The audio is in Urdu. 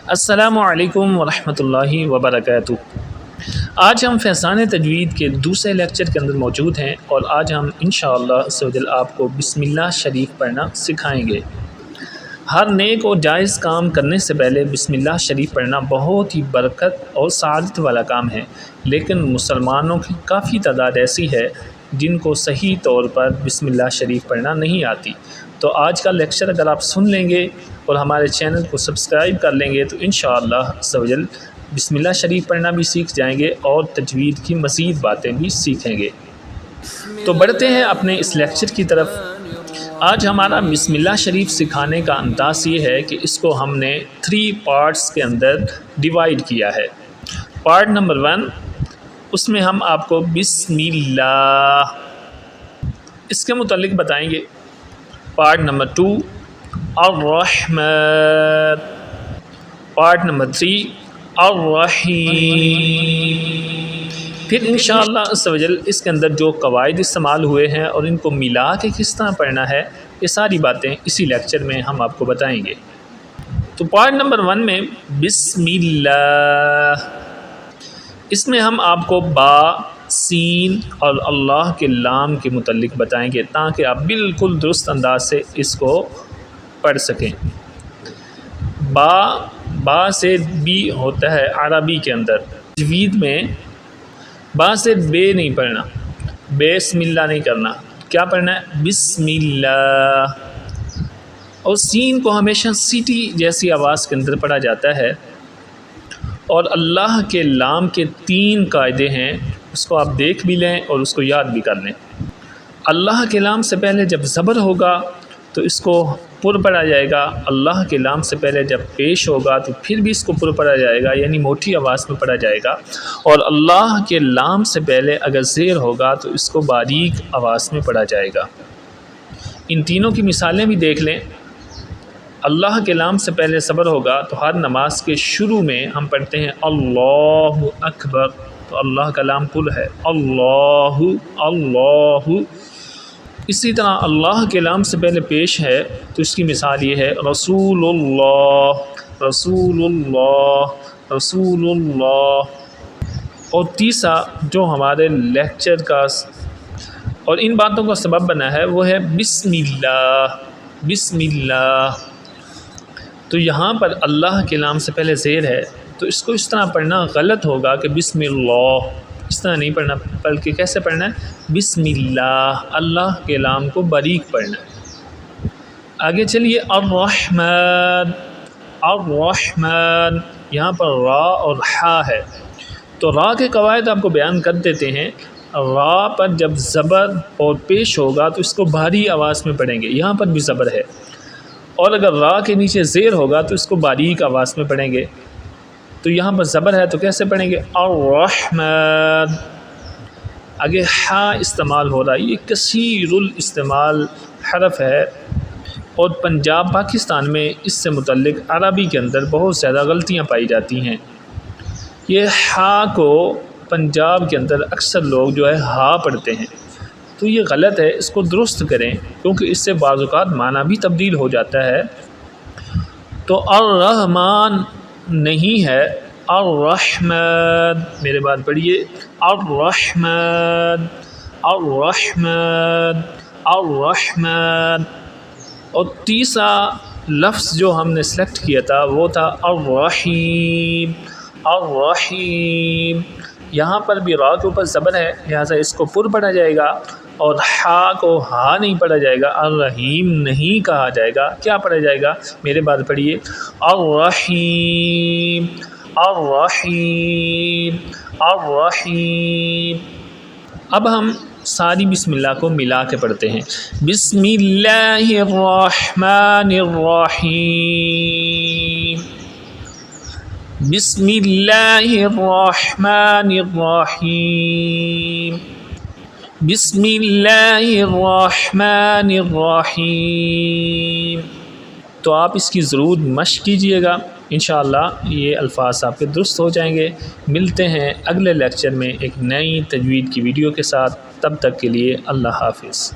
السلام علیکم ورحمۃ اللہ وبرکاتہ۔ آج ہم فیضان تجوید کے دوسرے لیکچر کے اندر موجود ہیں اور آج ہم انشاءاللہ عز و جل آپ کو بسم اللہ شریف پڑھنا سکھائیں گے۔ ہر نیک اور جائز کام کرنے سے پہلے بسم اللہ شریف پڑھنا بہت ہی برکت اور سعادت والا کام ہے، لیکن مسلمانوں کی کافی تعداد ایسی ہے جن کو صحیح طور پر بسم اللہ شریف پڑھنا نہیں آتی۔ تو آج کا لیکچر اگر آپ سن لیں گے اور ہمارے چینل کو سبسکرائب کر لیں گے تو انشاءاللہ عز و جل بسم اللہ شریف پڑھنا بھی سیکھ جائیں گے اور تجوید کی مزید باتیں بھی سیکھیں گے۔ تو بڑھتے ہیں اپنے اس لیکچر کی طرف۔ آج ہمارا بسم اللہ شریف سکھانے کا انداز یہ ہے کہ اس کو ہم نے 3 پارٹس کے اندر ڈیوائیڈ کیا ہے۔ پارٹ نمبر 1، اس میں ہم آپ کو بسم اللہ اس کے متعلق بتائیں گے۔ پارٹ نمبر 2، الرحمن۔ پارٹ نمبر 3، الرحیم۔ پھر انشاءاللہ عز و جل اس کے اندر جو قواعد استعمال ہوئے ہیں اور ان کو ملا کے کس طرح پڑھنا ہے، یہ ساری باتیں اسی لیکچر میں ہم آپ کو بتائیں گے۔ تو پارٹ نمبر 1 میں بسم اللہ، اس میں ہم آپ کو با، سین اور اللہ کے لام کے متعلق بتائیں گے تاکہ آپ بالکل درست انداز سے اس کو پڑھ سکیں۔ با سے بی ہوتا ہے عربی کے اندر، تجوید میں با سے بے نہیں پڑھنا، بسم اللہ نہیں کرنا، کیا پڑھنا ہے؟ بسم اللہ۔ اور سین کو ہمیشہ سیٹی جیسی آواز کے اندر پڑھا جاتا ہے۔ اور اللہ کے لام کے 3 قاعدے ہیں، اس کو آپ دیکھ بھی لیں اور اس کو یاد بھی کر لیں۔ اللہ کے لام سے پہلے جب زبر ہوگا تو اس کو پر پڑھا جائے گا، اللہ کے لام سے پہلے جب پیش ہوگا تو پھر بھی اس کو پر پڑھا جائے گا، یعنی موٹی آواز میں پڑھا جائے گا۔ اور اللہ کے لام سے پہلے اگر زیر ہوگا تو اس کو باریک آواز میں پڑھا جائے گا۔ ان تینوں کی مثالیں بھی دیکھ لیں۔ اللہ کے لام سے پہلے صبر ہوگا تو ہر نماز کے شروع میں ہم پڑھتے ہیں اللہ اکبر، تو اللہ کا لام پر ہے، اللہ اللہ۔ اسی طرح اللہ کے لام سے پہلے پیش ہے تو اس کی مثال یہ ہے رسول اللہ رسول اللہ رسول اللہ۔ اور تیسرا جو ہمارے لیکچر کا اور ان باتوں کا سبب بنا ہے وہ ہے بسم اللہ بسم اللہ۔ تو یہاں پر اللہ کے لام سے پہلے زیر ہے تو اس کو اس طرح پڑھنا غلط ہوگا کہ بسم اللہ، اس طرح نہیں پڑھنا، بلکہ کیسے پڑھنا ہے؟ بسم اللہ، اللہ کے لام کو باریک پڑھنا ہے۔ آگے چلیے، الرحمن الرحمن، یہاں پر را اور حا ہے تو را کے قواعد آپ کو بیان کر دیتے ہیں۔ را پر جب زبر اور پیش ہوگا تو اس کو بھاری آواز میں پڑھیں گے، یہاں پر بھی زبر ہے، اور اگر را کے نیچے زیر ہوگا تو اس کو باریک آواز میں پڑھیں گے۔ تو یہاں پر زبر ہے تو کیسے پڑھیں گے؟ الرحمن۔ آگے حا استعمال ہو رہا ہے، یہ کثیر الاستعمال حرف ہے اور پنجاب پاکستان میں اس سے متعلق عربی کے اندر بہت زیادہ غلطیاں پائی جاتی ہیں۔ یہ حا کو پنجاب کے اندر اکثر لوگ جو ہے ہا پڑھتے ہیں، تو یہ غلط ہے، اس کو درست کریں کیونکہ اس سے بعض اوقات معنی بھی تبدیل ہو جاتا ہے۔ تو الرحمن نہیں ہے، الرحمن، میرے بات پڑھیے، الرحمن الرحمن الرحمن۔ اور تیسرا لفظ جو ہم نے سلیکٹ کیا تھا وہ تھا الرحیم الرحیم۔ یہاں پر بھی را کے اوپر زبر ہے، لہٰذا اس کو پر پڑھا جائے گا اور ہا کو ہا نہیں پڑھا جائے گا، الرحیم نہیں کہا جائے گا، کیا پڑھا جائے گا؟ میرے بات پڑھیے، الرحیم الرحیم الرحیم۔ اب ہم ساری بسم اللہ کو ملا کے پڑھتے ہیں۔ بسم اللہ الرحمن الرحیم بسم اللہ الرحمن الرحیم بسم اللہ الرحمن الرحیم۔ تو آپ اس کی ضرور مشق کیجئے گا، انشاءاللہ یہ الفاظ آپ کے درست ہو جائیں گے۔ ملتے ہیں اگلے لیکچر میں ایک نئی تجوید کی ویڈیو کے ساتھ، تب تک کے لیے اللہ حافظ۔